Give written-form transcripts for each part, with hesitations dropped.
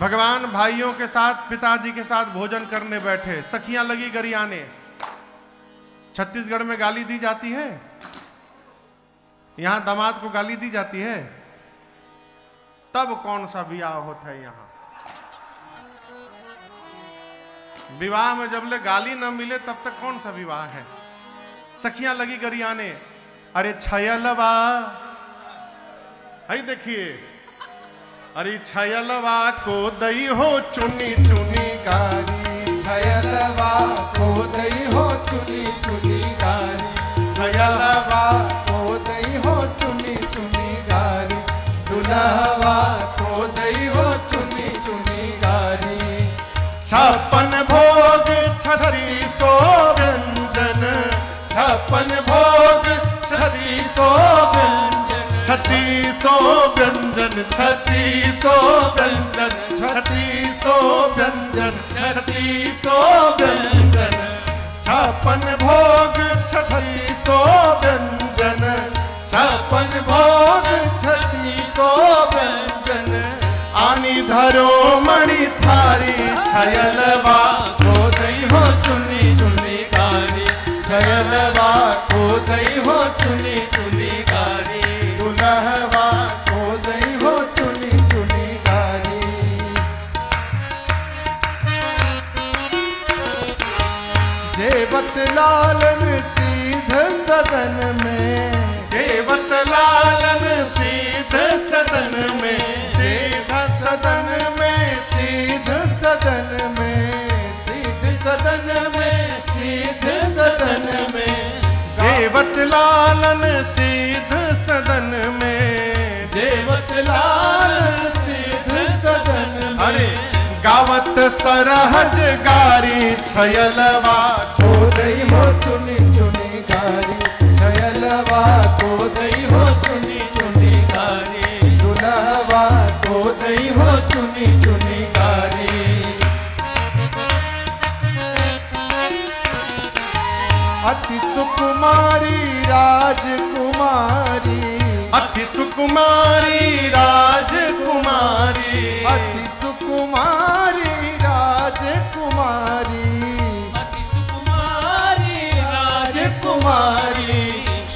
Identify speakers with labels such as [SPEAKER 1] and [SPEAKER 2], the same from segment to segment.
[SPEAKER 1] भगवान भाइयों के साथ पिताजी के साथ भोजन करने बैठे, सखियां लगी गरियाने। छत्तीसगढ़ में गाली दी जाती है, यहां दामाद को गाली दी जाती है, तब कौन सा विवाह होता है? यहां विवाह में जब ले गाली न मिले तब तक कौन सा विवाह है? सखियां लगी गरियाने, अरे छयलवा, है देखिए, अरे छयलवा को दई हो चुनी चुनी गारी,
[SPEAKER 2] छयलवा को दई हो चुनी चुनी गारी, छयलवा को दई हो चुनी चुनी गारी, दुल्हवा को दई हो चुनी चुनी गारी।
[SPEAKER 1] 56 भोग 3600 व्यंजन,
[SPEAKER 2] 56 भोग 3600 व्यंजन,
[SPEAKER 1] 3600 व्यंजन,
[SPEAKER 2] 3600 व्यंजन,
[SPEAKER 1] 3600 व्यंजन,
[SPEAKER 2] 3600 व्यंजन,
[SPEAKER 1] 56 भोग 3600 व्यंजन,
[SPEAKER 2] 56 भोग 3600 व्यंजन।
[SPEAKER 1] आनी धरो मणि थारी, छयलवा
[SPEAKER 2] को दई हो चुनी चुनी गारी, छयलवा को दई हो चुनी चुनी गारी, दुल्हवा को दई हो चुनी चुनी गारी। जेवत लालन सीध सदन में,
[SPEAKER 1] जेवत लालन सीध सदन में,
[SPEAKER 2] सीध सदन में, सीध सदन में, सीध सदन में, सीध सदन में,
[SPEAKER 1] जेवत लालन सीध सदन में,
[SPEAKER 2] जेवत लालन सीध सदन में।
[SPEAKER 1] अरे गावत सरहज गारी, छयलवा
[SPEAKER 2] को दई हो चुनी चुनी गारी, छयलवा को दई हो चुनी चुनी गारी, दुल्हवा को दई हो चुनी चुनी गारी। अति सुकुमारी राजकुमारी,
[SPEAKER 1] अति सुकुमारी राजकुमारी,
[SPEAKER 2] अति सुकुमारी राजकुमारी, अति सुकुमारी राजकुमारी।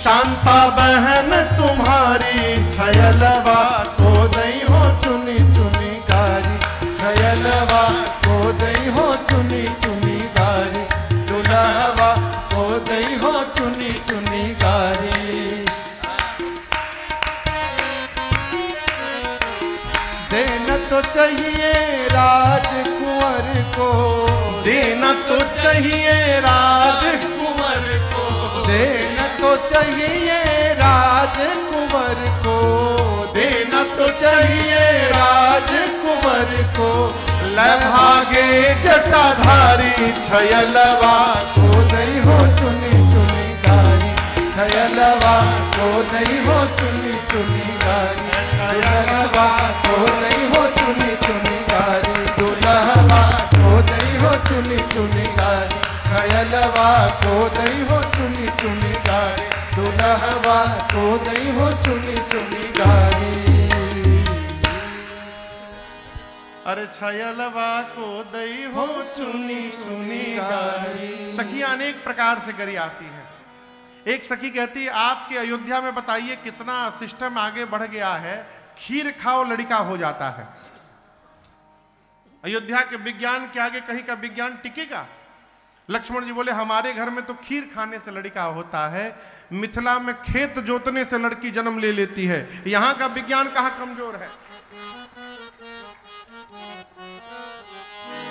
[SPEAKER 1] शांता बहन तुम्हारी, छयलवा
[SPEAKER 2] को दई हो चुनी चुनी गारी, छयलवा को दई हो चुनी चुनी गारी, दुल्हवा को दई हो चुनी चुनी गारी। देना तो चाहिए राजकुंवर को,
[SPEAKER 1] देना तो चाहिए राजकुंवर को,
[SPEAKER 2] देना तो चाहिए राजकुंवर को, देना तो चाहिए राजकुंवर को।
[SPEAKER 1] लभागे जटाधारी, छयलवा
[SPEAKER 2] को दई हो चुनी चुनी गारी, छयलवा को दई हो चुनी चुनी गारी, छयलवा को दई हो चुनी चुनी गारी, दुल्हवा को दई हो चुनी चुनी गारी, छयलवा को दई हो चुनी चुनी गारी, दुल्हवा को दई हो चुनी चुनी गारी।
[SPEAKER 1] अरे छयलवा को दई हो चुनी चुनी गारी। सखियां अनेक प्रकार से गरी आती है। एक सखी कहती है, आपके अयोध्या में बताइए कितना सिस्टम आगे बढ़ गया है, खीर खाओ लड़का हो जाता है। अयोध्या के विज्ञान के आगे कहीं का विज्ञान टिकेगा? लक्ष्मण जी बोले, हमारे घर में तो खीर खाने से लड़का होता है, मिथिला में खेत जोतने से लड़की जन्म ले लेती है। यहां का विज्ञान कहां कमजोर है?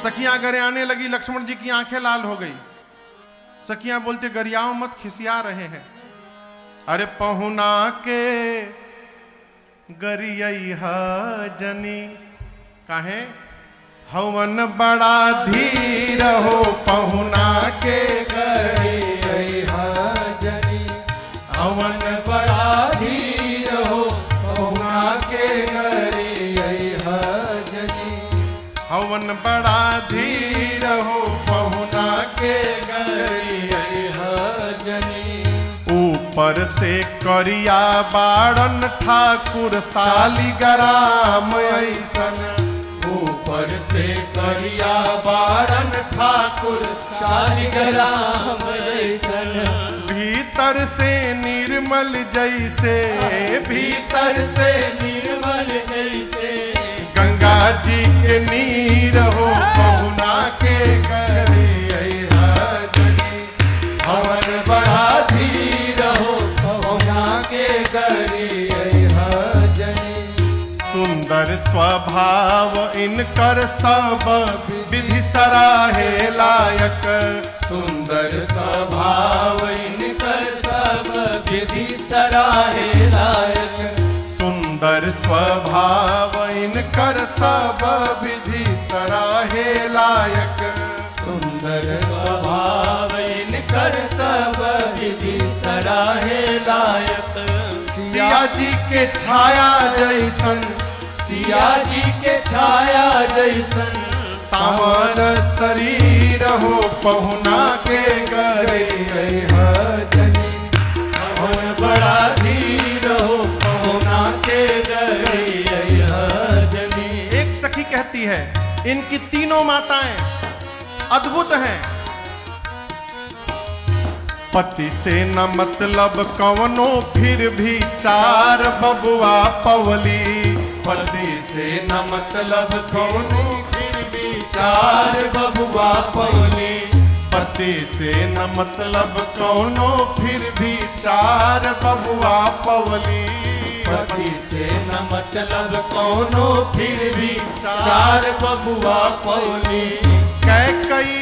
[SPEAKER 1] सखियां गरियाने लगी, लक्ष्मण जी की आंखें लाल हो गई। सखियां बोलते, गरियाओं मत, खिसिया रहे हैं। अरे पहुना के गरियहा जनी, काहे? हवन बड़ा धीर हो, पहुना के
[SPEAKER 2] गरियहा जनी, हवन बड़ा धीर हो, पहुना के गरियहा जनी,
[SPEAKER 1] हवन बड़ा धीर हो, पहुना के
[SPEAKER 2] गरियहा जनी।
[SPEAKER 1] ऊपर से करिया बाड़न ठाकुर सालीग्राम ऐसन,
[SPEAKER 2] ऊपर ठाकुर शालिग्राम ऐसन,
[SPEAKER 1] भीतर से निर्मल जैसे,
[SPEAKER 2] भीतर से निर्मल जैसे,
[SPEAKER 1] गंगा जी के नीर हो पहुना के करे हजनी,
[SPEAKER 2] हवन बड़ा धीर हो पहुना के करे हजनी।
[SPEAKER 1] सुंदर स्वभाव इनकर सब विधि सराहे लायक,
[SPEAKER 2] सुंदर स्वभाव इनकर सब विधि सराहे लायक,
[SPEAKER 1] सुंदर स्वभाव इनकर सब विधि सराहे लायक,
[SPEAKER 2] सुंदर स्वभाव इनकर सब विधि सराहे लायक।
[SPEAKER 1] सिया जी के छाया जैसन,
[SPEAKER 2] सिया जी के छाया जैसन,
[SPEAKER 1] सावर शरीर हो पहुना के करे हजनी,
[SPEAKER 2] हवन बड़ा धीर हो पहुना के करे हजनी।
[SPEAKER 1] एक सखी कहती है इनकी तीनों माताएं अद्भुत हैं, पति से न मतलब कवनो फिर भी चार बबुआ पवली,
[SPEAKER 2] पति से न मतलब कौनो फिर भी चार बबुआ पवली,
[SPEAKER 1] पति से न मतलब कौनो फिर भी चार बबुआ पवली,
[SPEAKER 2] पति से न मतलब कौनो फिर भी चार बबुआ पवली।
[SPEAKER 1] कैकई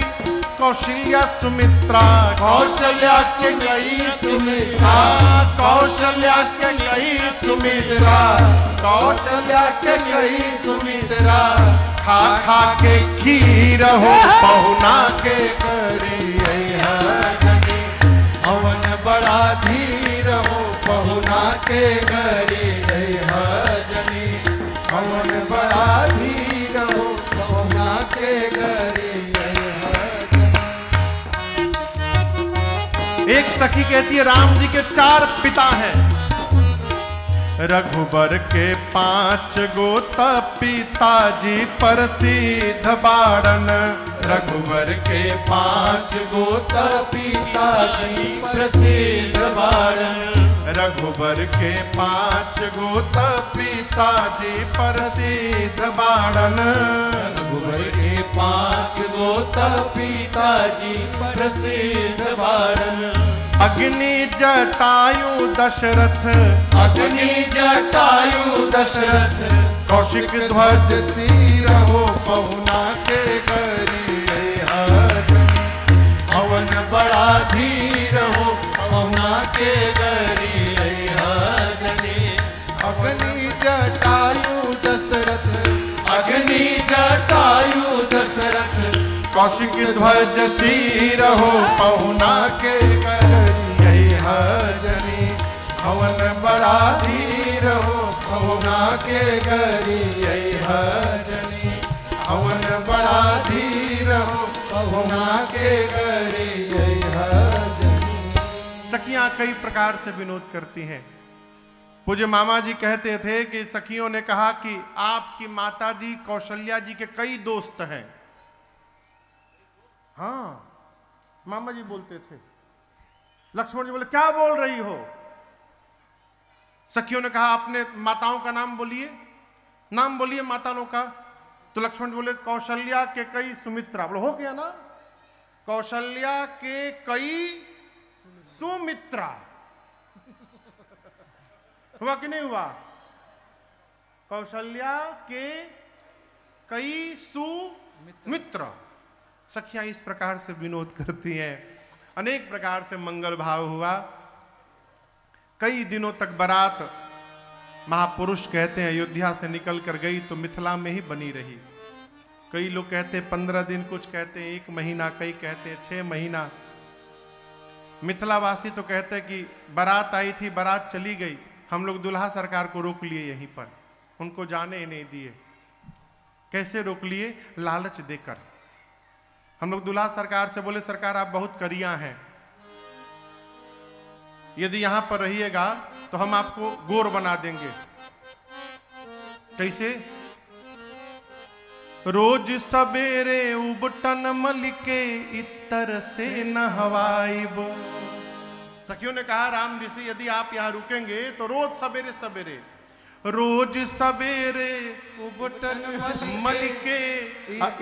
[SPEAKER 1] कौशल्या सुमित्रा,
[SPEAKER 2] कौशल्या से गई सुमित्रा,
[SPEAKER 1] कौशल्या से गई सुमित्रा,
[SPEAKER 2] कौशल्या के गई सुमित्रा,
[SPEAKER 1] खा खा के खीर हो पहुना के
[SPEAKER 2] करी हजनी, हवन बड़ा धीर हो पहुना के करी हजनी, हवन बड़ा धीर हो पहुना के करी।
[SPEAKER 1] एक सखी कहती है राम जी के चार पिता हैं, रघुबर के 5 गोत पिताजी प्रसिद्ध बाड़न,
[SPEAKER 2] रघुबर के 5 गोत पिताजी प्रसिद्ध बाड़न,
[SPEAKER 1] रघुबर के 5 गोत पिताजी प्रसिद्ध बाड़न,
[SPEAKER 2] रघुबर के 5 गोत पिताजी प्रसिद्ध बाड़न।
[SPEAKER 1] अग्नि जटायु दशरथ,
[SPEAKER 2] अग्नि जटायु दशरथ,
[SPEAKER 1] कौशिक ध्वज सिर हो पहुना के करी हजनी,
[SPEAKER 2] हवन बड़ा धीर हो पहुना के करी हजनी,
[SPEAKER 1] अग्नि जटायु दशरथ,
[SPEAKER 2] अग्नि जटायु दशरथ,
[SPEAKER 1] कौशिक ध्वज सिर हो पहुना के करी हजनी,
[SPEAKER 2] हवन बड़ा धीर हो पहुना के करी हजनी, हवन बड़ा धीर हो पहुना के करी हजनी।
[SPEAKER 1] सखियां कई प्रकार से विनोद करती हैं। पूज्य मामा जी कहते थे कि सखियों ने कहा कि आपकी माता जी कौशल्या जी के कई दोस्त हैं। हाँ, मामा जी बोलते थे। लक्ष्मण जी बोले क्या बोल रही हो? सखियों ने कहा अपने माताओं का नाम बोलिए, नाम बोलिए माताओं का। तो लक्ष्मण जी बोले कौशल्या के कई सुमित्रा। बोले हो गया ना, कौशल्या के कई सुमित्रा। हुआ कि नहीं हुआ? कौशल्या के कई सुमित्र। सखियां इस प्रकार से विनोद करती हैं। अनेक प्रकार से मंगल भाव हुआ। कई दिनों तक बारात महापुरुष कहते हैं अयोध्या से निकल कर गई तो मिथिला में ही बनी रही। कई लोग कहते हैं 15 दिन, कुछ कहते हैं 1 महीना, कई कहते हैं 6 महीना। मिथिलावासी तो कहते हैं कि बारात आई थी, बारात चली गई, हम लोग दुल्हा सरकार को रोक लिए यहीं पर, उनको जाने ही नहीं दिए। कैसे रोक लिए? लालच देकर। हम लोग दुल्हा सरकार से बोले सरकार आप बहुत करिया हैं, यदि यहां पर रहिएगा तो हम आपको गोर बना देंगे। कैसे? रोज सवेरे उबटन मलिके इतर से नहवाइब। सखियों ने कहा राम ऋषि यदि आप यहाँ रुकेंगे तो रोज सवेरे सवेरे, रोज सवेरे
[SPEAKER 2] उबटन
[SPEAKER 1] मलिके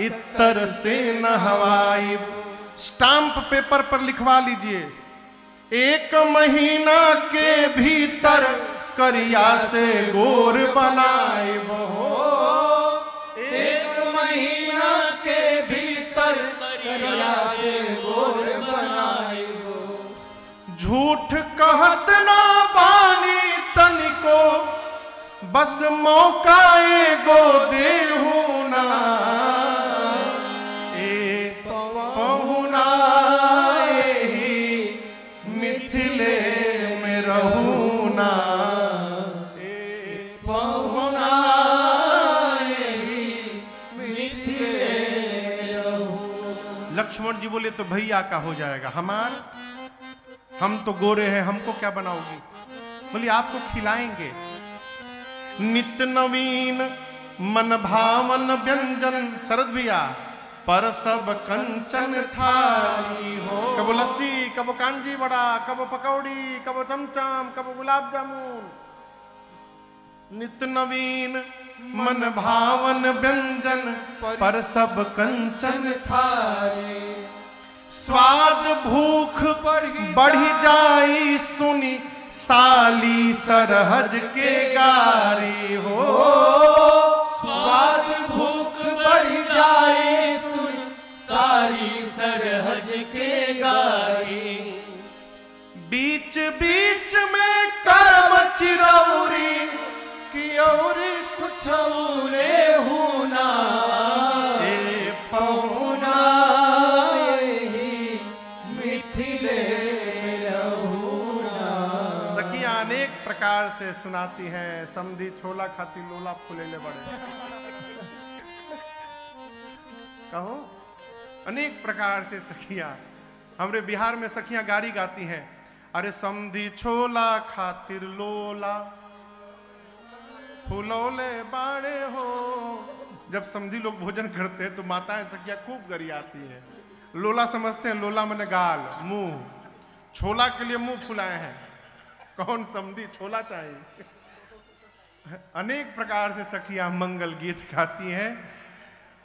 [SPEAKER 1] इतर से नहवाइब। स्टाम्प पेपर पर लिखवा लीजिए, 1 महीना के भीतर करिया से गोर बनाइब हो।
[SPEAKER 2] 1 महीना के भीतर करिया से गोर बनाइब।
[SPEAKER 1] झूठ कहत ना बानी तनिको, बस मौका एगो देहू ना। पहुना मिथिले में रहूना, पहुना मिथिले रहूना। लक्ष्मण जी बोले तो भैया का हो जाएगा, हम तो गोरे हैं, हमको क्या बनाओगी? बोली आपको खिलाएंगे। नित्य नवीन मन भावन व्यंजन, शरद भैया, पर सब कंचन थाली हो। कबो लस्सी, कबो कांजी बड़ा, कबो पकौड़ी, कबो चमचम, कबो गुलाब जामुन। नित्य नवीन मन भावन व्यंजन, पर सब कंचन थाली। स्वाद भूख बढ़ी जाई सुनी, साली सरहज के गारी हो।
[SPEAKER 2] स्वाद भूख बढ़ी जाए सुन, साली सरहज के गारी।
[SPEAKER 1] बीच बीच में कर्म चिरौरी,
[SPEAKER 2] की और कुछ ले होना। पहुना मिथिले में रहूना।
[SPEAKER 1] सखियां अनेक प्रकार से सुनाती हैं, समधी छोला खाती लोला फूले बड़े। कहो अनेक प्रकार से सखियां, हमरे बिहार में सखियां गारी गाती हैं। अरे समधी छोला खातिर लोला फूलौले बाड़े हो। जब समधी लोग भोजन करते हैं तो माताएं सखियां खूब गरी आती हैं। लोला समझते हैं, लोला मैंने गाल मुंह, छोला के लिए मुंह फुलाए हैं। कौन समधी छोला चाहिए? अनेक प्रकार से सखियां मंगल गीत गाती हैं।